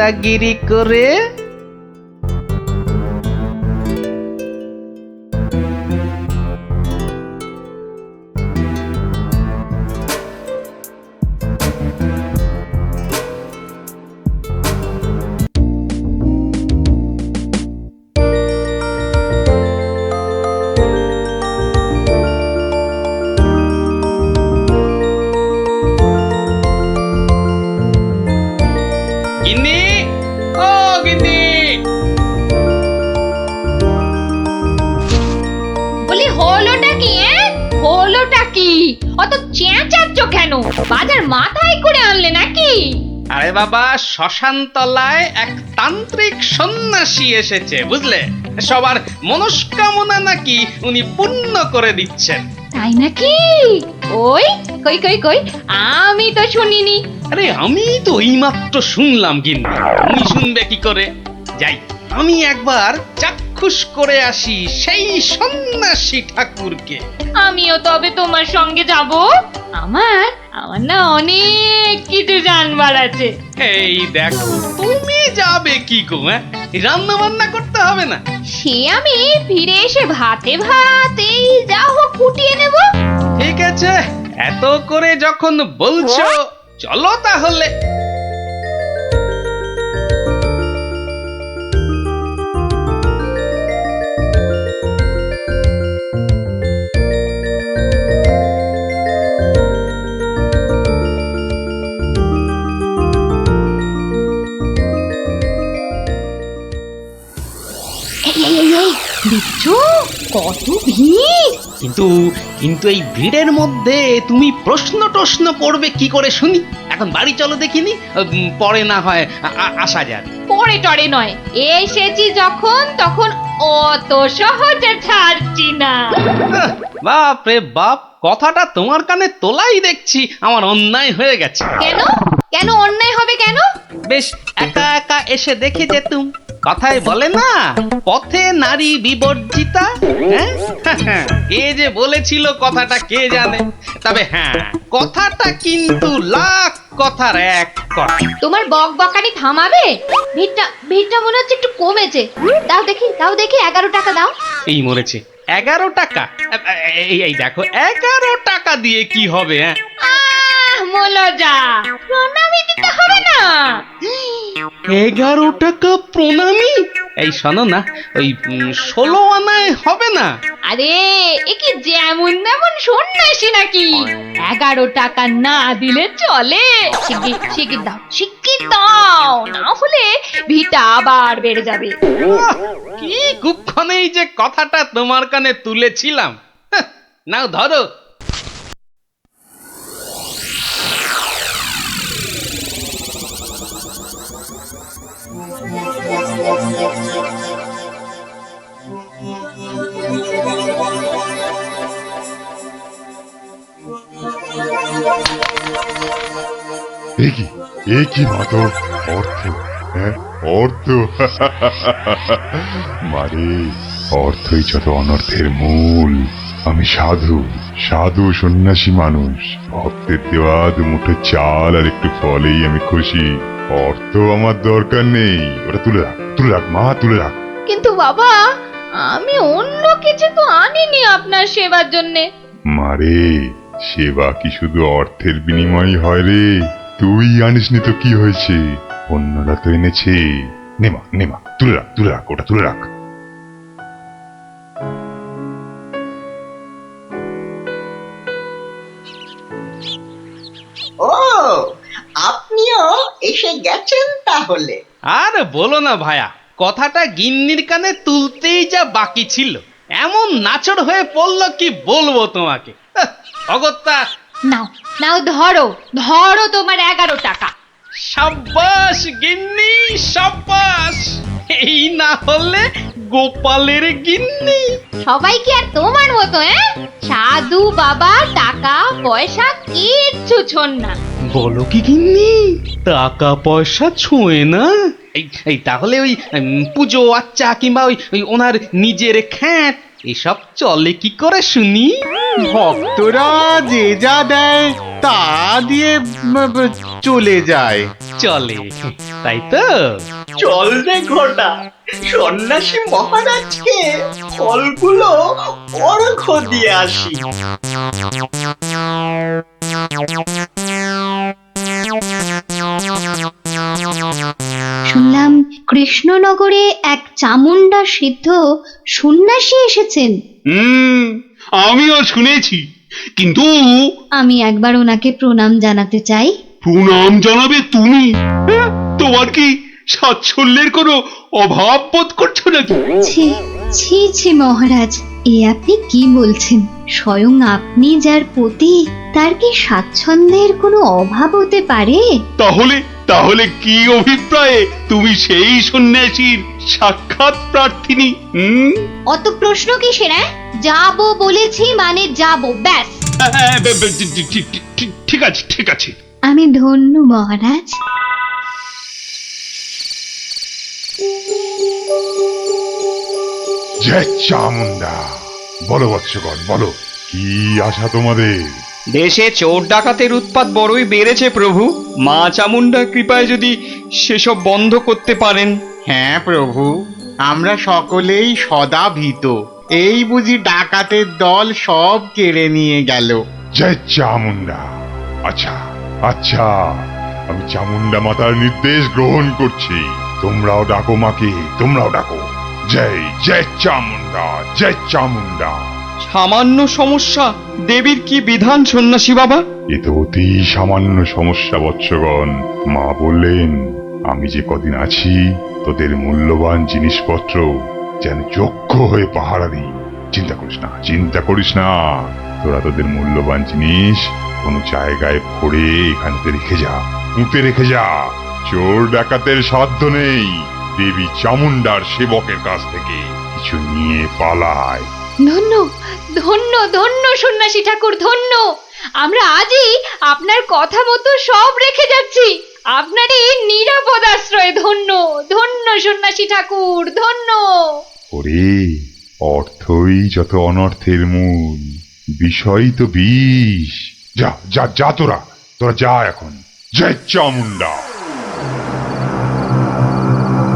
দাদাগিরি করে। গিন্নি, ও গিন্নি, বলি হলোটা কি? হলোটা কি? অত চেঁচাচ্ছ কেন? বাজার মাথায় করে আনলে নাকি? আরে বাবা, শ্মশান তলায় এক তান্ত্রিক সন্ন্যাসী এসেছে, বুঝলে? সবার মনস্কামনা নাকি উনি পূর্ণ করে দিচ্ছেন। তাই নাকি? ওই কই কই কই, আমি তো শুনিনি। আরে আমি তো এইমাত্র শুনলাম গিন্নি, তুমি শুনবে কি করে? যাই, আমি একবার চাক্ষুষ করে আসি সেই সন্ন্যাসী ঠাকুরকে। আমিও তবে তোমার সঙ্গে যাব। আমার আমার না অনেক কিছু জানবার আছে। এই দেখো, তুমি যাবে কি গো? রান্না বান্না করতে হবে না? সে আমি ফিরে এসে ভাতে ভাত এই যা হোক ফুটিয়ে নেব। ঠিক আছে, এত করে যখন বলছো, চলো তাহলে। দেখছো কত ভিড়? কিন্তু কিন্তু এই ভিড়ের মধ্যে তুমি প্রশ্ন টশ্ন করবে কি করে শুনি? এখন বাড়ি চলো দেখিনি, পরে না হয় আসা যাক। পরে টরে নয়, এসেছি যখন তখন অত সহজে ছাড়ছি না। বাপ রে বাপ, কথাটা তোমার কানে তোলাই দেখছি আমার অন্যায় হয়ে গেছে। কেন? কেন অন্যায় হবে কেন? বেশ একা একা এসে দেখে যেতুম। কথায় বলে না, পথে নারী বিবর্জিতা। হ্যাঁ, কে যে বলেছিল কথাটা কে জানে। তবে হ্যাঁ, কথাটা কিন্তু লাখ কথার এক কথা। তোমার বক বকানি থামাবে? ভিড়টা ভিড়টা মনে হচ্ছে একটু কমেছে। দাও দেখি 11 টাকা দাও। এই মরেছে, 11 টাকা? এই দেখো, 11 টাকা দিয়ে কি হবে? মলজা, প্রণামী দিতে হবে না? 11 টাকা প্রণামী? এই শোনো না, ওই 16 আনায় হবে না? আরে এ কি যেমন তেমন সন্ন্যাসী নাকি? 11 টাকা না দিলে চলে? শিগগির দাও, না হলে ভিটা আবার বেড়ে যাবে। কি কুক্ষণেই যে কথাটা তোমার কানে তুলেছিলাম। নাও ধরো। একই মাধব, অর্থ, হ্যাঁ অর্থ। মারে, অর্থই যত অনর্থের মূল। আমি সাধু সাধু সন্ন্যাসী মানুষ, ভক্তের দেওয়া দুমুঠো চাল আর একটু ফলেই আমি খুশি। অর্থ আমার দরকার নেই, ওটা তুলে রাখ মা, তুলে রাখ। কিন্তু বাবা, আমি অন্য কিছু তো আনিনি আপনার সেবার জন্যে। মারে, সেবা কি শুধু অর্থের বিনিময় হয় রে? তুই আনিসনি তো কি হয়েছে, অন্যরা তো এনেছে। নেমা তুলে রাখ, ওটা তুলে রাখ। ও, আপনিও এসে গেছেন তাহলে? আর বলো না ভায়া, কথাটা গিন্নির কানে তুলতেই যা বাকি ছিল, এমন নাচড় হয়ে পড়লো কি বলবো তোমাকে। অগত্যা। নাও ধরো তোমার 11 টাকা। সাব্বাস গিন্নি, সাব্বাস। এই না হলে গোপালের গিন্নি। সবাই কি আর তোমার মতো? সাধু বাবা টাকা পয়সা কিচ্ছু ছোন না। বলো কি গিন্নি, টাকা পয়সা ছোঁয় না? এই তাহলে ওই পুজো আচ্চা কিংবা ওই ওনার নিজের খ্যাত এসব চলে কি করে শুনি? ভক্তরা যে যা দেয় তা দিয়ে চলে যায়। চলে, তাই তো? চল রে ঘটা, সন্ন্যাসী মহারাজকে ফলগুলো অর্ঘ্য দিয়ে আসি। শুনলাম কৃষ্ণনগরে এক চামুন্ডা সিদ্ধ সন্ন্যাসী এসেছেন। আমিও শুনেছি, কিন্তু আমি একবার ওনাকে প্রণাম জানাতে চাই। প্রণাম জানাবে তুমি? হ্যাঁ? তোমার কি সাচ্ছল্যের কোনো অভাব বোধ করছো নাকি? ছি ছি ছি মহারাজ, এ আপনি কি বলছেন? স্বয়ং আপনি যার পতি, তার কি স্বাচ্ছন্দ্যের কোনো অভাব হতে পারে? তাহলে তাহলে কি অভিপ্রায়ে তুমি সেই সন্ন্যাসীর সাক্ষাৎ প্রার্থিনী? অত প্রশ্ন কিসের? যাবো বলেছি মানে যাবো, ব্যাস। ঠিক আছে, ঠিক আছে। আমি ধন্য মহারাজ। জয় চামুন্ডা। বলো বৎসগণ, বলো, কি আশা তোমাদের? দেশে চোর ডাকাতের উৎপাত বড়ই বেড়েছে প্রভু। মা চামুন্ডার কৃপায় যদি সেসব বন্ধ করতে পারেন। হ্যাঁ প্রভু, আমরা সকলেই সদা ভীত। এই বুঝি ডাকাতের দল সব কেড়ে নিয়ে গেল। জয় চামুন্ডা। আচ্ছা আচ্ছা, আমি চামুন্ডা মাতার নির্দেশ গ্রহণ করছি। তোমরাও ডাকো মাকে, তোমরাও ডাকো। জয় জয় চামুন্ডা, জয় চামুন্ডা। সামান্য সমস্যা, দেবীর কি বিধান সন্ন্যাসী বাবা? এ তো অতি সামান্য সমস্যা বৎসগণ। মা বললেন, আমি যে কদিন আছি তোদের মূল্যবান জিনিসপত্র যেন যোগ্য হয়ে পাহারা দিই। চিন্তা করিস না, চিন্তা করিস না। তোরা তোদের মূল্যবান জিনিস কোনো জায়গায় ভরে এখানে রেখে যা, পুঁতে রেখে যা। চোর ডাকাতের সাধ্য নেই দেবী চামুন্ডার সেবকের কাছ থেকে কিছু নিয়ে পালায়। ধন্য ধন্য ধন্য সন্ন্যাসী ঠাকুর, ধন্য। আমরা আজই আপনার কথা মতো সব রেখে যাচ্ছি। আপনারই নিরাপদ আশ্রয়। ধন্য ধন্য সন্ন্যাসী ঠাকুর, ধন্য। ওরে, অর্থই যত অনর্থের মূল, বিষয় তো বিষ। যা যা যা, তোরা তোরা যা এখন। জয় চামুন্ডা।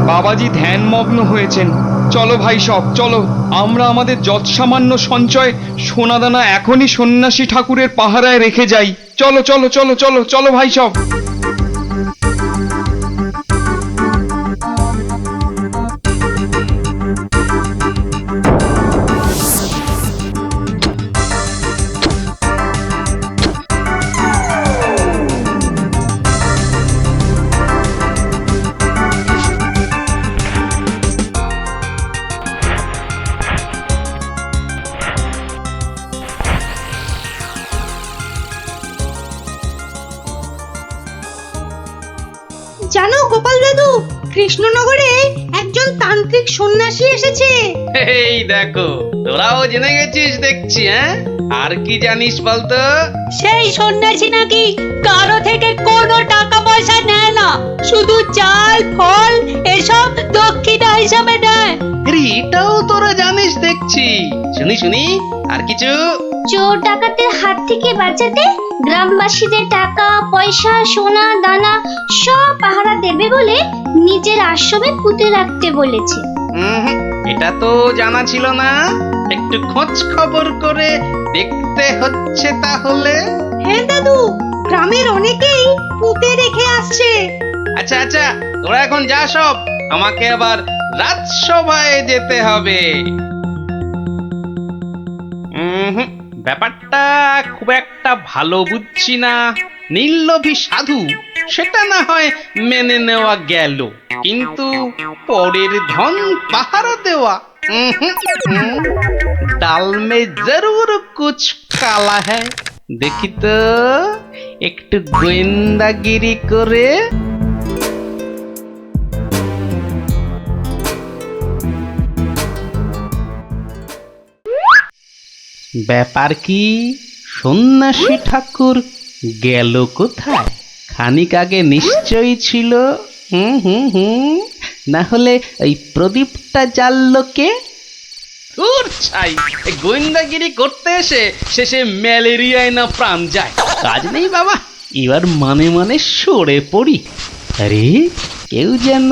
বাবাজি ধ্যানমগ্ন হয়েছেন। চলো ভাই সব, চলো। আমরা আমাদের যৎসামান্য সঞ্চয় সোনাদানা এখনই সন্ন্যাসী ঠাকুরের পাহারায় রেখে যাই। চলো চলো চলো চলো চলো ভাই সব। জানো গোপাল দাদু, কৃষ্ণনগরে একজন তান্ত্রিক সন্ন্যাসী এসেছে। এই দেখো, তোরাও জেনে গেছিস দেখছি। হ্যাঁ, আর কি জানিস বলতো? সেই সন্ন্যাসী নাকি কারো থেকে কোনো টাকা পয়সা নেয় না, শুধু চাল ফল এসব দক্ষিণা হিসাবে দেয়। আরে, এটাও তোরা জানিস দেখছি। শুনি শুনি, আর কিছু? চোর ডাকাতের হাত থেকে বাঁচাতে গ্রামবাসীদের টাকা পয়সা সোনা দানা সব পাহারা দেবে বলে নিজের আশ্রমে পুঁতে রাখতে বলেছে। এটা তো জানা ছিল না। একটু খোঁজ খবর করে দেখতে হচ্ছে তাহলে। হ্যাঁ দাদু, গ্রামের অনেকেই পুঁতে রেখে আসছে। আচ্ছা আচ্ছা, তোরা এখন যা সব। আমাকে আবার রাজসভায় যেতে হবে। ব্যাপারটা খুব একটা ভালো বুঝছি না। নীললোভী সাধু, সেটা না হয় মেনে নেওয়া গেল, কিন্তু পরের ধন পাহারা দেওয়া, ডাল মে জরুর কুছ কালা হ্যায়। দেখি তো একটু গোয়েন্দাগিরি করে। ব্যাপার কি? সন্ন্যাসী ঠাকুর গেল কোথায়? খানিক আগে নিশ্চয়ই ছিল। না হলে ওই প্রদীপটা জ্বাললো কে? ধুর ছাই, এই গোয়েন্দাগিরি করতে এসে শেষে ম্যালেরিয়ায় না প্রাণ যায়। কাজ নেই বাবা, এবার মানে মানে সরে পড়ি। আরে কেউ যেন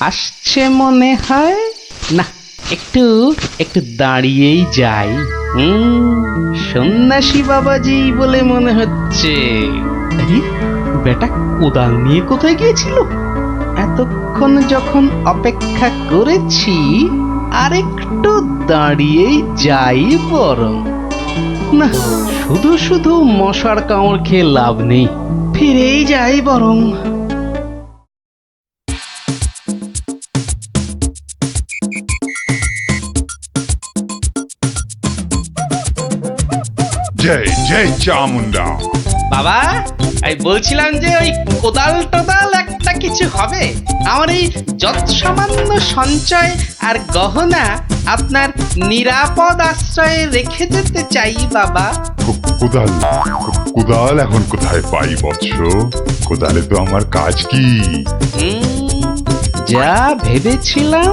আসছে মনে হয়, না একটু একটু দাঁড়িয়েই যাই। সন্ন্যাসী বাবাজি বলে মনে হচ্ছে। আরে বেটা কোদাল নিয়ে কোথায় গিয়েছিল? এতক্ষণ যখন অপেক্ষা করেছি আর একটু দাঁড়িয়েই যাই বরং। না, শুধু শুধু মশার কামড় খেয়ে লাভ নেই, ফিরেই যাই বরং। জয় জয় চামুন্ডা। বাবা, আমি বলছিলাম যে ওই কোদাল টোদাল একটা কিছু হবে। আমার এই যত সামান্য সঞ্চয় আর গহনা আপনার নিরাপদ আশ্রয়ে রেখে যেতে চাই বাবা। কোদাল কোদাল এখন কোথায় পাই বৎস? কোদালে তো আমার কাজ কি? যা ভেবেছিলাম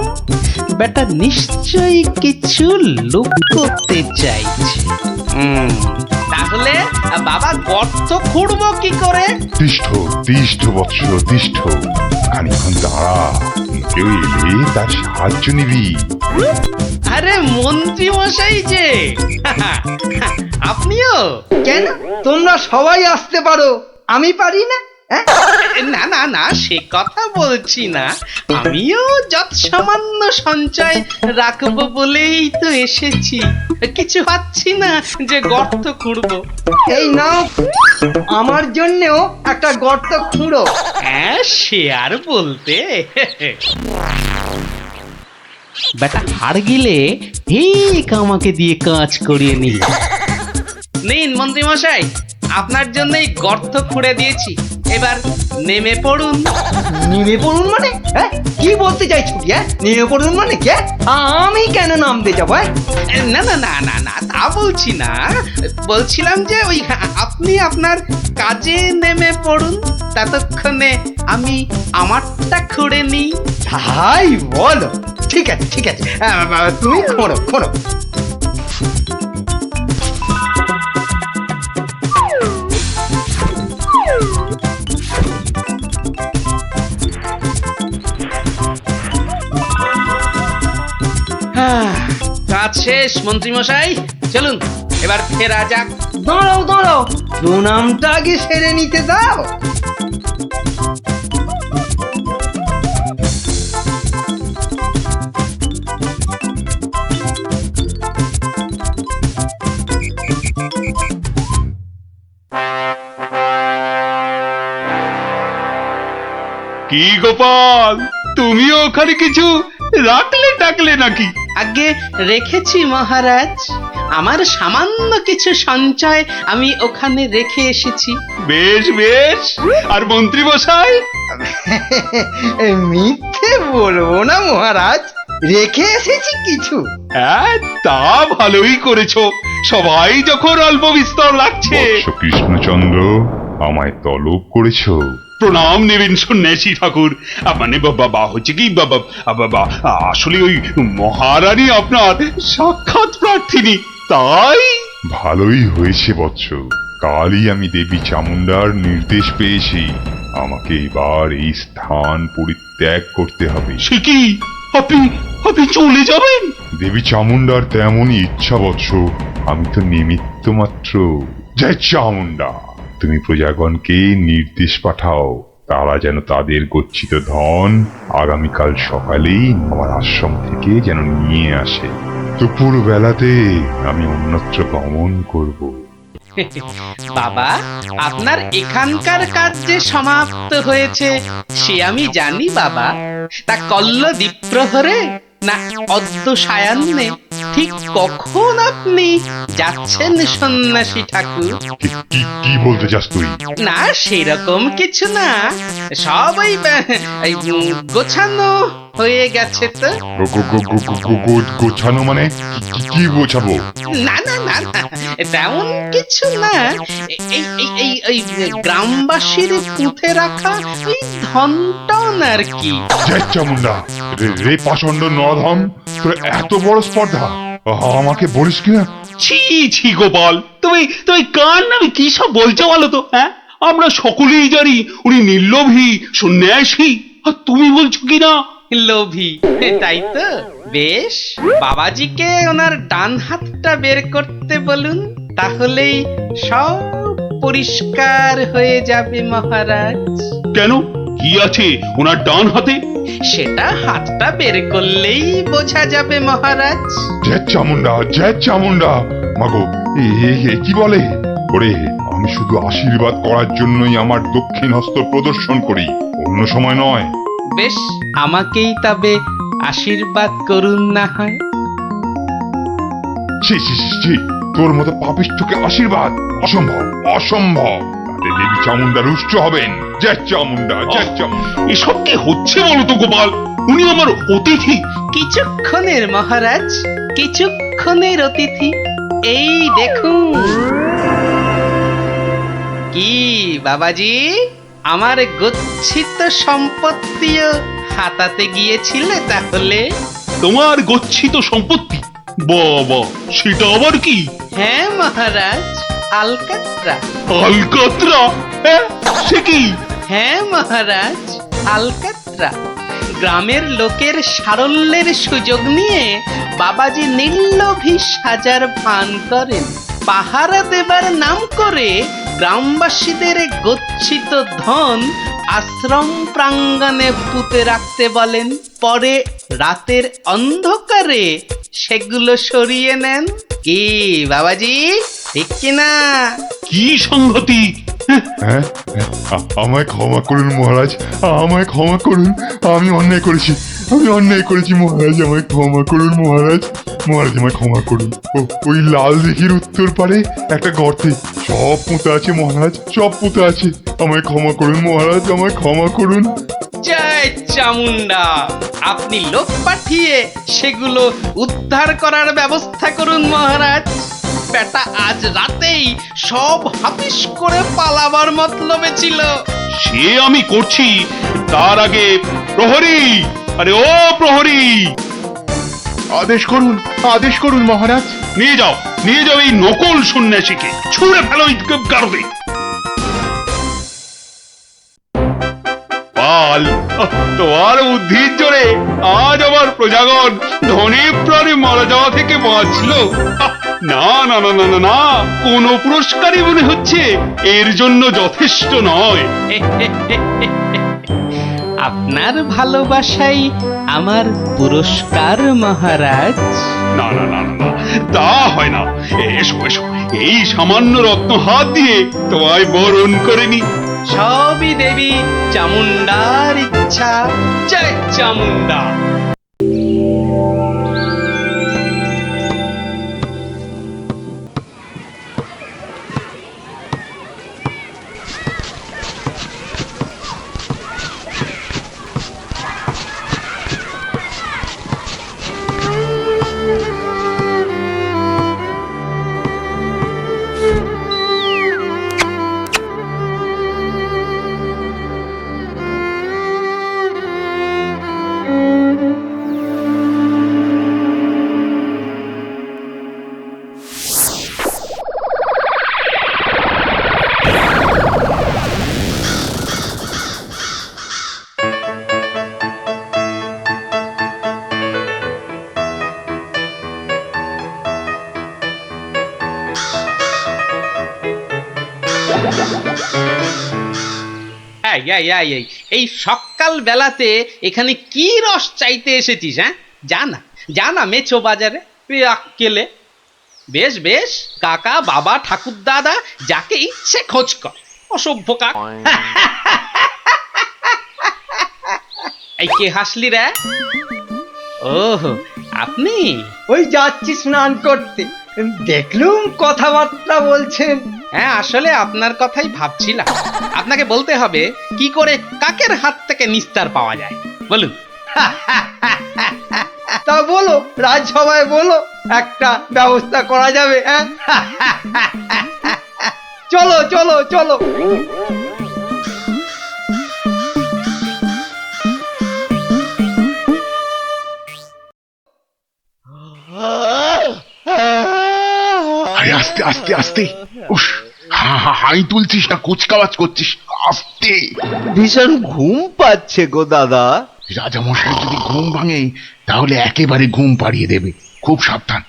বেটা নিশ্চয়ই কিছু লুকোতে চাইছে। তাহলে বাবা গর্ত খুঁড়বো কি করে? তিষ্ঠ তিষ্ঠ বৎস তিষ্ঠ, খানিক্ষণ দাঁড়া, কেউ এলে তার সাহায্য নিবি। আরে মন্ত্রী মশাই যে, আপনিও? কেন তোমরা সবাই আসতে পারো, আমি পারি না? না না না, সে কথা বলছি না, আমিও যত সামান্য সঞ্চয় রাখবো বলেই তো এসেছি। কিছু পাচ্ছি না যে গর্ত খুঁড়বো। এই নাও, আমার জন্যও একটা গর্ত খুঁড়ো। হ্যাঁ, সে আর বলতে। বেটা হাড় গিলে ঠিক আমাকে দিয়ে কাজ করিয়ে নিল। নিন মন্ত্রী মশাই, আপনার জন্যই গর্ত খুঁড়ে দিয়েছি, এবার নেমে পড়ুন। নেমে পড়ুন মানে? কি বলতে চাইছো কি? নেমে পড়ুন মানে কি? আমি কেন নামতে যাবো? না না না না না, তা বলছি না, বলছিলাম যে ওই আপনি আপনার কাজে নেমে পড়ুন, ততক্ষণে আমি আমারটা খুঁড়ে নিই। তাই বলো? ঠিক আছে ঠিক আছে, তুমি খোঁড়ো খোঁড়ো। কাজ শেষ মন্ত্রী মশাই, চলুন এবার ফেরা যাক। দাঁড়াও দাঁড়াও, প্রণামটা আগে সেরে নিতে দাও। কি গোপাল, তুমিও ওখানে কিছু রাখলে টাকলে নাকি? আগে রেখেছি মহারাজ, আমার সামান্য কিছু সঞ্চয় আমি ওখানে রেখে এসেছি। বেশ বেশ, আর মন্ত্রী মশাই? মিথ্যে বলবো না মহারাজ, রেখে এসেছি কিছু। হ্যাঁ, তা ভালোই করেছো, সবাই যখন অল্প বিস্তর লাগছে। বৎস কৃষ্ণচন্দ্র, আমায় তলব করেছ? প্রণাম নেবেন সন্ন্যাসী ঠাকুর। মানে বাবা হচ্ছে কি বাবা, আসলে ওই মহারানী আপনার সাক্ষাৎ প্রার্থিনী, তাই। ভালোই হয়েছে বৎস, কালই আমি দেবী চামুন্ডার নির্দেশ পেয়েছি, আমাকে এবার এই স্থান পরিত্যাগ করতে হবে। সে কি, আপনি আপনি চলে যাবেন? দেবী চামুন্ডার তেমনই ইচ্ছা বৎস, আমি তো নিমিত্ত মাত্র। জয় চামুন্ডা, তুমি প্রজাগণকে নির্দেশ পাঠাও, তারা যেন তাদের গচ্ছিত ধন আগামীকাল সকালেই আমার আশ্রম থেকে যেন নিয়ে আসে। দুপুর বেলাতে আমি অন্যত্র গমন করব। বাবা, আপনার এখানকার কাজ যে সমাপ্ত হয়েছে সে আমি জানি বাবা। তা কল্ল দ্বীপ্রহরে না অদ্য সায়ান্নে ঠিক কখন আপনি যাচ্ছেন সন্ন্যাসী ঠাকুর? কি বলতে চাস তুই? না সেরকম কিছু না, সব ওই গোছানো হয়ে গেছে তো। গোছানো মানে কি গোছাবো? না না না না, তেমন কিছু না, এই এই এই এই গ্রামবাসীর পুঁতে রাখা ওই ধনটন আর কি। জয় চামুন্ডা, রে পাষণ্ড নরধম, তোর এত বড় স্পর্ধা! আমাকে বলিস কিনা? ছি ছি গোপাল, তুমি তুমি কার নামে কি সব বলছো বলো তো? হ্যাঁ, আমরা সকলেই জানি উনি নির্লোভী সন্ন্যাসী, আর তুমি বলছো কিনা? লোভী, তাই তো? বেশ, বাবাজিকে ওনার ডান হাতটা বের করতে বলুন, তাহলেই সব পরিষ্কার হয়ে যাবে মহারাজ। কেন, কি আছে ওনার ডান হাতে? সেটা হাতটা বের করলেই বোঝা যাবে মহারাজ। জয় চামুন্ডা, জয় চামুন্ডা। মাগো, এ কি বলে? ওরে, আমি শুধু আশীর্বাদ করার জন্যই আমার দক্ষিণ হস্ত প্রদর্শন করি, অন্য সময় নয়। বেশ, আমাকেই তবে আশীর্বাদ করুন না হয়। ছি ছি ছি ছি, তোর মতো পাপিষ্ঠকে আশীর্বাদ? অসম্ভব, অসম্ভব। তাতে দেবী চামুন্ডা রুষ্ট হবেন। জয় চামুন্ডা, জয় চামুন্ডা। এসব কি হচ্ছে বলো তো গোপাল? উনি আমার অতিথি। কিছুক্ষণের মহারাজ, কিছুক্ষণের অতিথি। এই দেখুন। কি বাবাজি, আমার গচ্ছিত সম্পত্তিও হাতাতে গিয়েছিলে তাহলে? তোমার গচ্ছিত সম্পত্তি? বাবা, সেটা আবার কি? হ্যাঁ মহারাজ, আলকাত্রা। আলকাতরা? হ্যাঁ, সে কি? হ্যাঁ মহারাজ, আলকাত্রা। গ্রামের লোকের সারল্যের সুযোগ নিয়ে বাবাজি নির্লোভী সাজার ভান করেন। পাহারা দেবার নাম করে গ্রামবাসীদের গচ্ছিত ধন আশ্রম প্রাঙ্গণে পুঁতে রাখতে বলেন। পরে রাতের অন্ধকারে সেগুলো সরিয়ে নেন। কি বাবাজি, ঠিক কিনা? কি সাংঘাতিক! হ্যাঁ, আমায় ক্ষমা করুন মহারাজ, আমায় ক্ষমা করুন। আমি অন্যায় করেছি, আমি অন্যায় করেছি মহারাজ, আমায় ক্ষমা করুন মহারাজ। মহারাজ আমায় ক্ষমা করুন। ওই লাল দিঘির উত্তর পারে একটা গর্তে সব পুঁতে আছে মহারাজ, সব পুঁতে আছে। আমায় ক্ষমা করুন মহারাজ, আমায় ক্ষমা করুন। জয় চামুন্ডা, আপনি লোক পাঠিয়ে সেগুলো উদ্ধার করার ব্যবস্থা করুন মহারাজ। বেটা আজ রাতেই সব হাফিস করে পালাবার মতলবে ছিল। সে আমি করছি, তার আগে প্রহরী, আরে ও প্রহরী, আদেশ করুন, আদেশ করুন মহারাজ। নিয়ে যাও, নিয়ে যাও এই নকল সন্ন্যাসীকে, ছুঁড়ে ফেলো এই গারদে। পাল, তোমার বুদ্ধির জোরে আজ আমার প্রজাগণ ধনে প্রাণে মারা যাওয়া থেকে বাঁচলো। না না না না না না, কোন পুরস্কারই মনে হচ্ছে এর জন্য যথেষ্ট নয়। আপনার ভালোবাসাই আমার পুরস্কার মহারাজ। না না না না না, তা হয় না। এসো এসো, এই সামান্য রত্ন হাত দিয়ে তোমায় বরণ করে নি। সবই দেবী চামুন্ডার ইচ্ছা। জয় চামুন্ডা। এই সকাল বেলাতে এখানে কি রস চাইতে এসেছিস? হ্যাঁ, জানা জানা মেছো বাজারে আক্কেলে। বেশ বেশ, কাকা বাবা ঠাকুর দাদা যাকে ইচ্ছে খোঁজ কর, অসভ্য কাক। এই কে হাসলি রে? ওহ, আপনি? ওই যাচ্ছি স্নান করতে, দেখলুম কথাবার্তা বলছেন। হ্যাঁ, আসলে আপনার কথাই ভাবছিলাম। আপনাকে বলতে হবে কি করে কাকের হাত থেকে নিস্তার পাওয়া যায়, বলুন। তা বলো, রাজসভায় বলো, একটা ব্যবস্থা করা যাবে। হ্যাঁ, চলো চলো চলো। আরে আস্তে আস্তে আস্তে, উস, হাই তুলছিস না কুচকাওয়াজ করছিস, আস্তে। ভীষণ ঘুম পাচ্ছে গো দাদা। রাজামশাই যদি ঘুম ভাঙে তাহলে একেবারে ঘুম পাড়িয়ে দেবে, খুব সাবধান।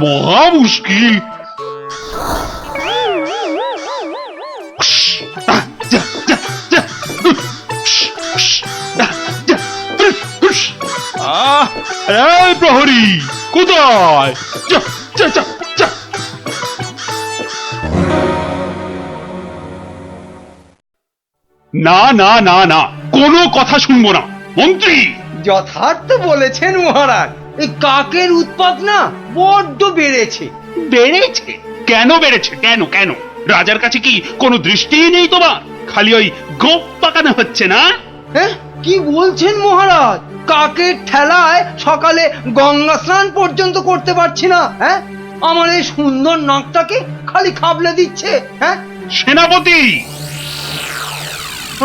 মহা মুশকিল। প্রহরী কোথায়? যা, যা, যা, যা। না না না না, কোনো কথা শুনবো না মন্ত্রী। যথার্থ বলেছেন মহারাজ, এই কাকের উৎপাত না বড্ড বেড়েছে। বেড়েছে? কেন বেড়েছে? কেন কেন? রাজার কাছে কি কোনো দৃষ্টি নেই তোমার? খালি ওই গোপ পাকানো হচ্ছে না? হ্যাঁ, কি বলছেন মহারাজ? কাকের ঠেলায় সকালে গঙ্গা স্নান পর্যন্ত করতে পারছি না। হ্যাঁ, আমার এই সুন্দর নাকটাকে খালি খাবলে দিচ্ছে। হ্যাঁ সেনাপতি!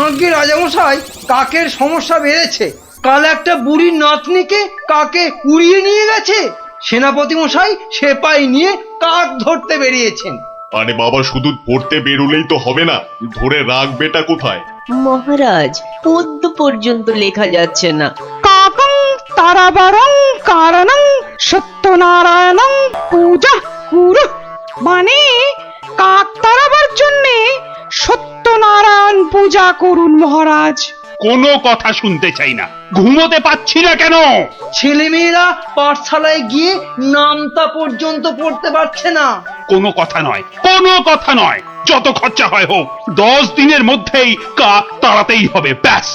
আগে রাজামশাই, কাকের সমস্যা বেড়েছে। কাল একটা বুড়ির নাতনিকে কাকে উড়িয়ে নিয়ে গেছে। সেনাপতি মশাই সেপাই নিয়ে কাক ধরতে বেরিয়েছেন। আরে বাবা, শুধু ধরতে বেরোলেই তো হবে না, ধরে রাখবেটা কোথায়? মহারাজ, পদ্য পর্যন্ত লেখা যাচ্ছে না। কাকং তারাবারং কারণং সত্যনারায়ণং পূজা কুরু, মানে কাক তাড়াবার জন্যে সত্যনারায়ণ পূজা করুন মহারাজ। কোনো কথা শুনতে চাই না, ঘুমোতে পাচ্ছি না কেন? ছেলেমেয়েরা পাঠশালায় গিয়ে নামতা পর্যন্ত পড়তে পারছে না। কোনো কথা নয়, কোনো কথা নয়, যত খরচা হয় হোক, 10 দিনের মধ্যেই কাক তাড়াতেই হবে, ব্যাস।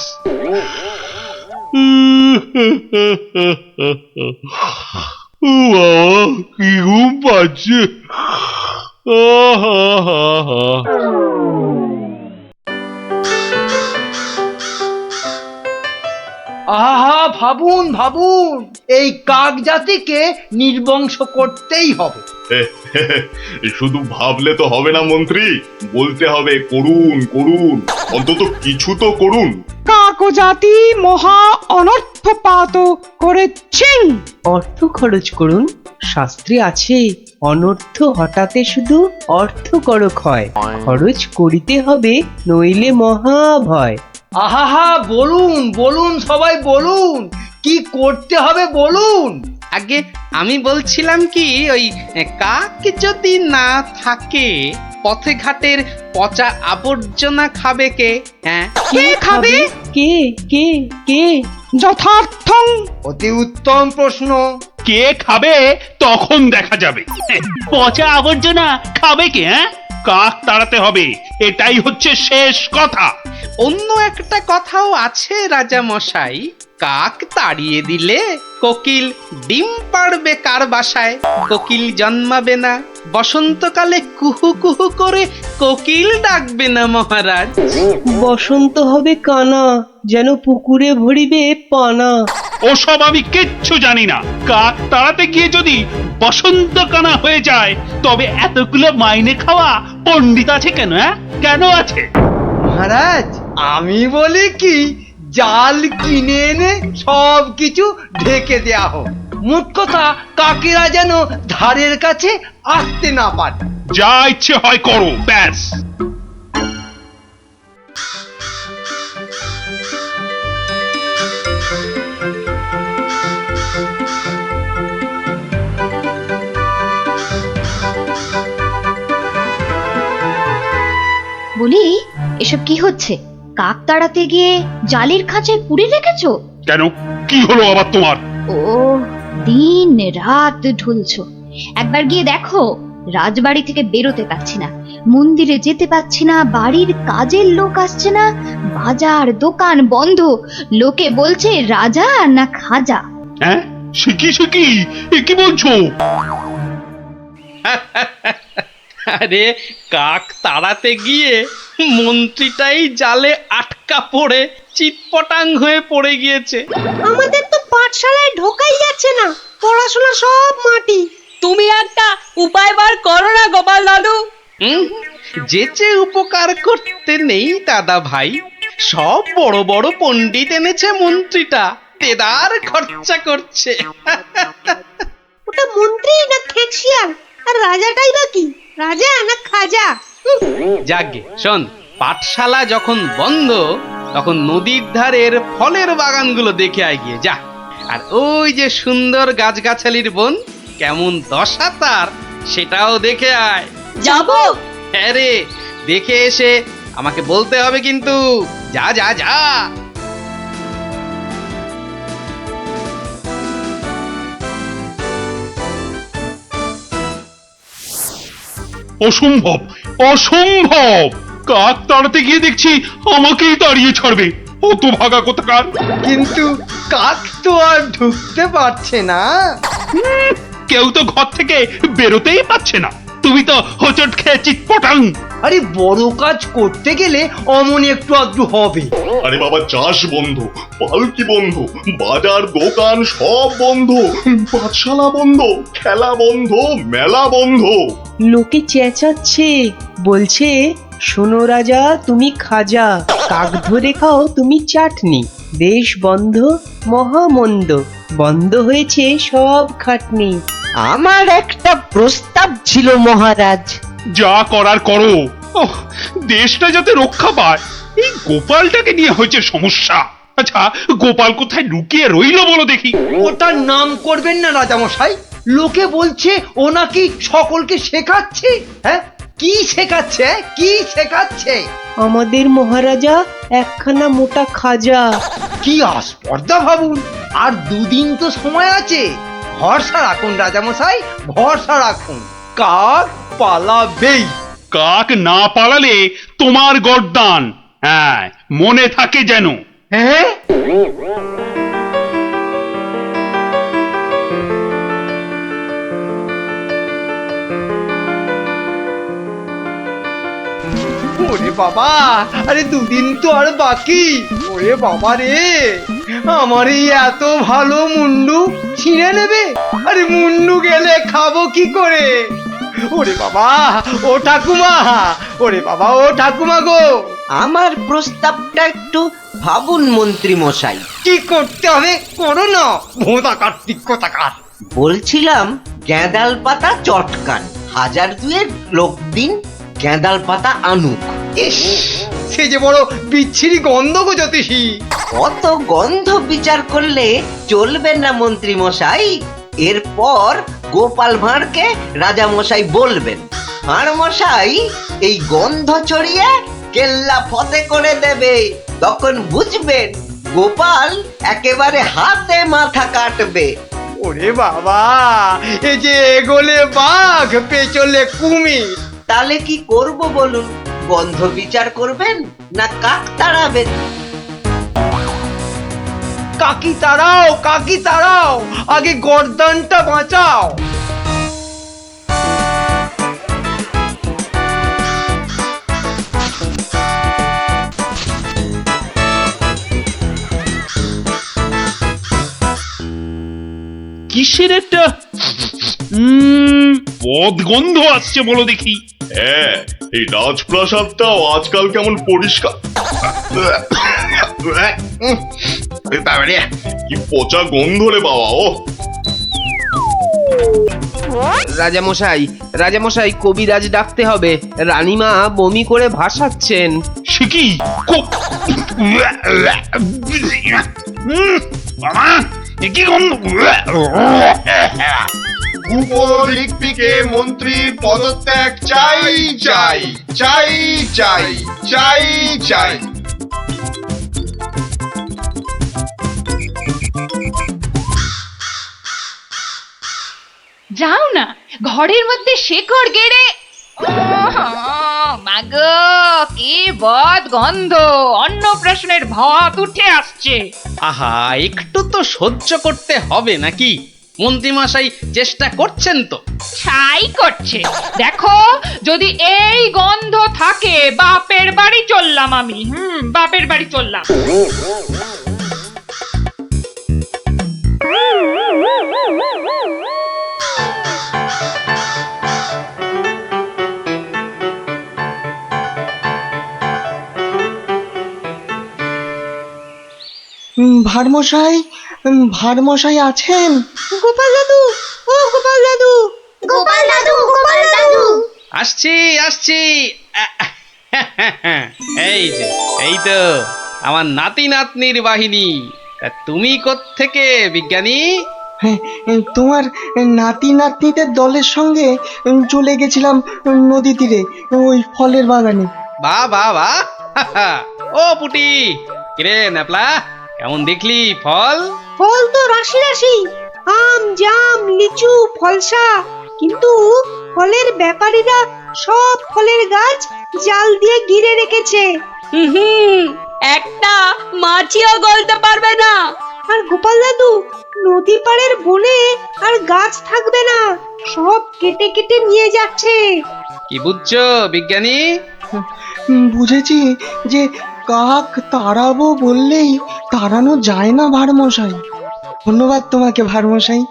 কি ঘুম পাচ্ছে। আহা, ভাবুন ভাবুন, এই কাক জাতিকে নির্বংশ করতেই হবে। শুধু ভাবলে তো হবে না মন্ত্রী, বলতে হবে করুন করুন, অন্তত কিছু তো করুন। কাক জাতি মহা অনর্থপাত করেছেন। অর্থ খরচ করুন, শাস্ত্রে আছে অনর্থ হঠাতে শুধু অর্থ করক হয়, খরচ করিতে হবে নইলে মহাভয়। আহা, বলুন বলুন, সবাই বলুন, কি করতে হবে বলুন। আগে আমি বলছিলাম কি, ওই কাক যদি না থাকে, পথে ঘাটের পচা আবর্জনা খাবে কে? হ্যাঁ, কে খাবে? কে কে কে? যথার্থং। অতি উত্তম প্রশ্ন। কে খাবে তখন দেখা যাবে। পচা আবর্জনা খাবে কে? হ্যাঁ, কাক তাড়াতে হবে, এটাই হচ্ছে শেষ কথা। অন্য একটা কথাও আছে রাজা মশাই, কাক তাড়িয়ে দিলে কোকিল ডিম পাড়বে কার বাসায়? কোকিল জন্মাবে না, বসন্তকালে কুহু কুহু করে কোকিল ডাকবে না মহারাজ। বসন্ত হবে কানা, যেন পুকুরে ভরিবে পানা। ওসব আমি কিচ্ছু জানি না। কাক তাড়াতে গিয়ে যদি বসন্ত কানা হয়ে যায়, তবে এতগুলো মাইনে খাওয়া পণ্ডিত আছে কেন? হ্যাঁ, কেন আছে? মহারাজ, আমি বলি কি, জাল কিনে এনে সব কিছু ঢেকে দেয়া হোক। মোট কথা, কাকেরা যেন ধারের কাছে আসতে না পারে। যা ইচ্ছে হয় করো, ব্যাস। বলি, এসব কি হচ্ছে? কাক তাড়াতে গিয়ে জালির খাঁচায় পুড়ে রেখেছো? কেন, কি হলো আবার তোমার? ও, দিন রাত ঢুলছো। একবার গিয়ে দেখো, রাজবাড়ি থেকে বেরোতে পারছি না, মন্দিরে যেতে পারছি না, বাড়ির কাজের লোক আসছে না, বাজার দোকান বন্ধ, লোকে বলছে রাজা না খাজা। হ্যাঁ, শিখি শিখি, এ কি বলছো? আরে কাক তাড়াতে গিয়ে মন্ত্রীটাই জালে আটকা পড়ে চিটপটাং হয়ে পড়ে গিয়েছে। আমাদের তো পাঠশালায় ঢোকাই যাচ্ছে না, পড়াশোনা সব মাটি। তুমি একটা উপায় বার করো না গোপাল দাদু। যেচে উপকার করতে নেই দাদা ভাই, সব বড় বড় পণ্ডিত এনেছে মন্ত্রীটা, দেদার খরচা করছে। ওটা মন্ত্রী না খেকশিয়াল, আর রাজাটাই বা কি, রাজা না খাজা? যাগে শোন, পাঠশালা যখন বন্ধ তখন নদীর ধারের ফলের বাগানগুলো দেখে আয় গিয়ে যা। আর ওই যে সুন্দর গাছগাছালির বন, কেমন দশা তার, সেটাও দেখে আয়। যাবো। হ্যাঁ রে, দেখে এসে আমাকে বলতে হবে কিন্তু। যা যা যা। অসম্ভব, অসম্ভব! কাক তাড়াতে গিয়ে দেখছি আমাকেই তাড়িয়ে ছাড়বে। অত ভাগা কোথাকার! কিন্তু কাক তো আর ঢুকতে পারছে না। কেউ তো ঘর থেকে বেরোতেই পাচ্ছে না। তুমি তো হোঁচট খেয়ে চিৎপটাং। আরে বড় কাজ করতে গেলে অমন একটু আধটু হবে। আরে বাবা, চাষ বন্ধ, পালকি বন্ধ, বাজার দোকান সব বন্ধ, পাঠশালা বন্ধ, খেলা বন্ধ, মেলা বন্ধ। লোকে চেঁচাচ্ছে, বলছে শোনো রাজা তুমি খাজা, কাক ধরে খাও তুমি চাটনি, দেশ বন্ধ মহামন্দ, বন্ধ হয়েছে সব খাটনি। আমার একটা প্রস্তাব ছিল মহারাজ। যা করার করো। ওহ, দেশটা যাতে রক্ষা পায়, এই গোপালটাকে নিয়ে হয়েছে সমস্যা। আচ্ছা, গোপাল কোথায় লুকিয়ে রইলো বলো দেখি? ওটার নাম করবেন না রাজামশাই। লোকে বলছে ও নাকি সকলকে শেখাচ্ছে। হ্যাঁ, কি শেখাচ্ছে? কি শেখাচ্ছে? আমাদের মহারাজা একখানা মোটা খাজা। কি আস্পর্ধা ভাবুন। আর দুদিন তো সময় আছে, ভরসা রাখুন রাজামশাই, ভরসা রাখুন। কাক পালাবেই। কাক না পালালে তোমার গর্দান। হ্যাঁ, মনে থাকে যেন। হ্যাঁ, ওরে বাবা, আরে দুদিন তো আর বাকি। ওরে বাবা রে, আমার এই এত ভালো মুন্ডু ছিঁড়ে নেবে। আরে মুন্ডু গেলে খাবো কি করে? ওরে বাবা, ও ঠাকুমা, ওরে বাবা, ও ঠাকুমা গো। আমার প্রস্তাবটা একটু ভাবুন মন্ত্রী মশাই। কি করতে হবে করো না, ভোঁতা কার্তিক কোথাকার। বলছিলাম গ্যাঁদাল পাতা চটকান, 1000 লোক দিন গ্যাঁদাল পাতা আনুক। ইস, সে যে বড় বিচ্ছিরি গন্ধ গো জ্যোতিষী। অত গন্ধ বিচার করলে চলবে না মন্ত্রী মশাই। এরপর গোপাল ভাঁড়কে রাজা মশাই বলবেন, ভাঁড় মশাই এই গন্ধ ছড়িয়ে কেল্লা ফতে করে দেবে। তখন বুঝবেন গোপাল একেবারে হাতে মাথা কাটবে। ওরে বাবা, এ যে এগোলে বাঘ পেছলে কুমির। তাহলে কি করব বলুন? গন্ধ বিচার করবেন না কাক তাড়াবেন? কাকি তাড়াও, কাকি তাড়াও, আগে গর্দানটা বাঁচাও। কিসের একটা বদগন্ধ আসছে বলো দেখি? হ্যাঁ, এই রাজপ্রাসাদটাও আজকাল কেমন পরিষ্কার। কি পচা গন্ধ রে বাবা। ও রাজামশাই, রাজামশাই কবিরাজ ডাকতে হবে, রানীমা বমি করে ভাসাচ্ছেন। সে কি? কি গন্ধ! উপদিক থেকে মন্ত্রী পদত্যাগ চাই চাই চাই চাই চাই চাই। যাও না, ঘরের মধ্যে শেকড় গেড়ে। মাগো, কি বদ গন্ধ! অন্নপ্রাশনের ভাত উঠে আসছে। আহা, একটু তো সহ্য করতে হবে নাকি? মন্ত্রীমশাই চেষ্টা করছেন তো? ছাই করছে। দেখো, যদি এই গন্ধ থাকে বাপের বাড়ি চললাম আমি। বাপের বাড়ি চললাম। ভারমশাই, ভারমশাই আছেন? গোপাল দাদু, ও গোপাল দাদু, গোপাল দাদু, গোপাল দাদু। আসছি আসছি। এই যে, এই তো আমার নাতি নাতনির বাহিনী। তা তুমি কোত্থেকে বিজ্ঞানী? হ্যাঁ, তোমার নাতি নাতনিদের দলের সঙ্গে চলে গেছিলাম নদী তীরে, ওই ফলের বাগানে। বাহ বাহ বাহ। ও পুটি, কিরে ন্যাপলা, কেমন দেখলি ফল? ফল তো রাশি রাশি, আম, জাম, লিচু, ফলসা, কিন্তু ফলের ব্যাপারীরা সব ফলের গাছ জাল দিয়ে ঘিরে রেখেছে। একটা মাছিও গলতে পারবে না। আর গোপাল দাদু, নদী পাড়ের বনে আর গাছ থাকবে না, সব কেটে কেটে নিয়ে যাচ্ছে। কি বুঝছো বিজ্ঞানী? বুঝেছি যে কাক তাড়াবো বললেই তাড়ানো যায় না ভারমশাই। ধন্যবাদ তোমাকে ভারমশাই।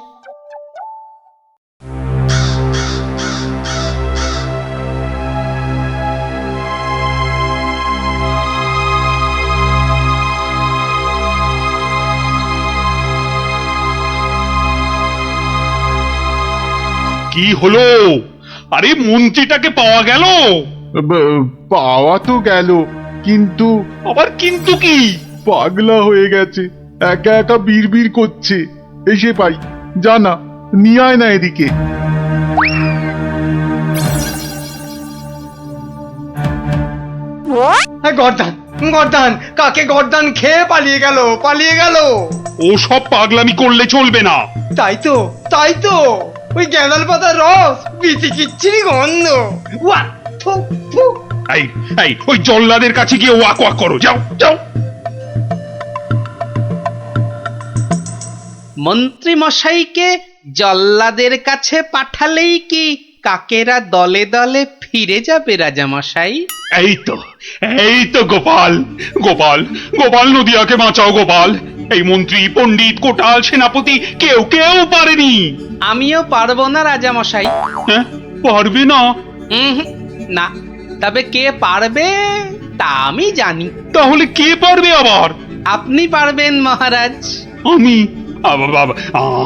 কি হলো? আরে মন্ত্রীটাকে পাওয়া গেল? পাওয়া তো গেল, কিন্তু আবার কিন্তু কি? পাগলা হয়ে গেছে, একা একা বিড়বিড় করছে। এসে পাই, জানা নিয়ে আয় না এদিকে। গর্দান, গর্দান, কাকে গর্দান খেয়ে পালিয়ে গেল, পালিয়ে গেল। ও সব পাগলামি করলে চলবে না। তাই তো, তাই তো, ওই গ্যাঁদাল পাতার রস, বিচি কিচ্ছিরি গন্ধ। ওয়া, থু, থু। এই এই ওই জল্লাদের কাছে গিয়ে ওয়াক ওয়াক করো, যাও যাও। মন্ত্রী মশাইকে জল্লাদের কাছে পাঠালেই কি কাকেরা দলে দলে ফিরে যাবে রাজা মশাই? এই তো গোপাল, গোপাল, গোপাল, নদিয়াকে বাঁচাও গোপাল। এই মন্ত্রী, পণ্ডিত, কোটাল, সেনাপতি কেউ কেউ পারেনি। আমিও পারবো না রাজা মশাই। হ্যাঁ, পারবে না? না, তবে কে পারবে তা আমি জানি। তাহলে কে পারবে আবার? আপনি পারবেন মহারাজ। আমি?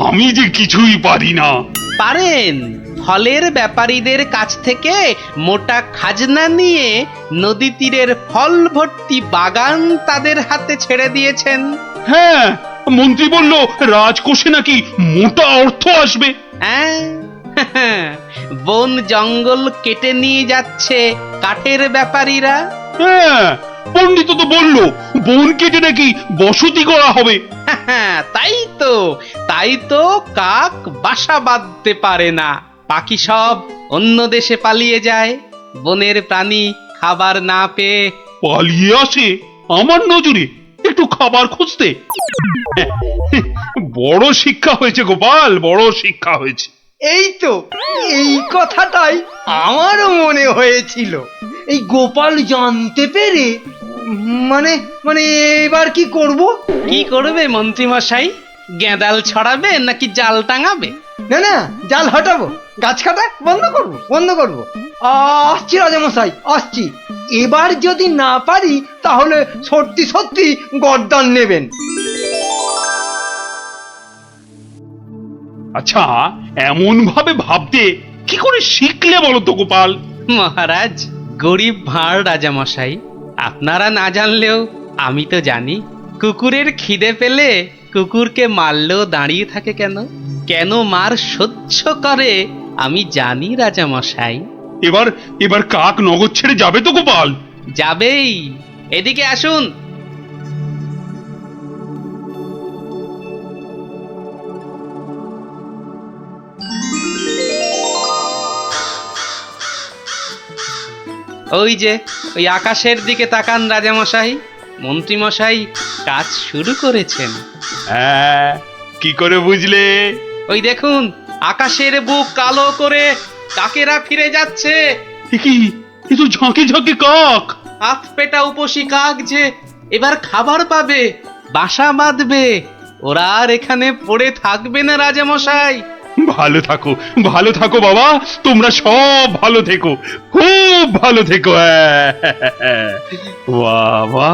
আমি যে কিছুই পারি না। পারেন। ফলের ব্যাপারীদের কাছ থেকে মোটা খাজনা নিয়ে নদী তীরের ফল ভর্তি বাগান তাদের হাতে ছেড়ে দিয়েছেন। হ্যাঁ, মন্ত্রী বলল রাজকোষে নাকি মোটা অর্থ আসবে। হ্যাঁ, বন জঙ্গল কেটে নিয়ে যাচ্ছে কাঠের ব্যাপারীরা। হ্যাঁ, পণ্ডিত তো বলল বন কেটে নাকি বসতি করা হবে। তাই তো কাক বাসা বাঁধতে পারে না, পাখি সব অন্য দেশে পালিয়ে যায়। বনের প্রাণী খাবার না পেয়ে পালিয়ে আসে আমার নজরে একটু খাবার খুঁজতে। বড় শিক্ষা হয়েছে গোপাল, বড় শিক্ষা হয়েছে। এই তো, এই কথাটাই আমারও মনে হয়েছিল। এই গোপাল জানতে পেরে মানে মানে এবার কি করব? কি করবে মন্ত্রী মশাই? গেঁদাল ছড়াবে নাকি জাল টাঙাবে? না না, জাল হটাবো, গাছ কাটা বন্ধ করব, বন্ধ করব। আসছি রাজামশাই, আসছি। এবার যদি না পারি তাহলে সত্যি সত্যি গর্দান নেবেন। আচ্ছা, এমন ভাবে ভাবতে কি করে শিখলে বলো তো গোপাল? মহারাজ, গরিব ভাঁড় রাজা মশাই, আপনারা না জানলেও আমি তো জানি। কুকুরের খিদে পেলে কুকুরকে মারলেও দাঁড়িয়ে থাকে কেন? কেন মার সহ্য করে আমি জানি রাজা মশাই। এবার কাক নগর ছেড়ে যাবে তো গোপাল? যাবেই। এদিকে আসুন। ওই যে ওই আকাশের দিকে তাকান রাজামশাই, মন্ত্রীমশাই কাজ শুরু করেছেন। হ্যাঁ, কি করে বুঝলে? ওই দেখুন আকাশের বুক কালো করে কাকেরা ফিরে যাচ্ছে। কি এ তো ঝাঁকে ঝাঁকে কাক। হাত পেটা উপসী কাক যে এবার খাবার পাবে, বাসা বাঁধবে। ওরা আর এখানে পড়ে থাকবে না রাজামশাই। ভালো থাকো বাবা, তোমরা সব ভালো থেকো, খুব ভালো থেকো। বাবা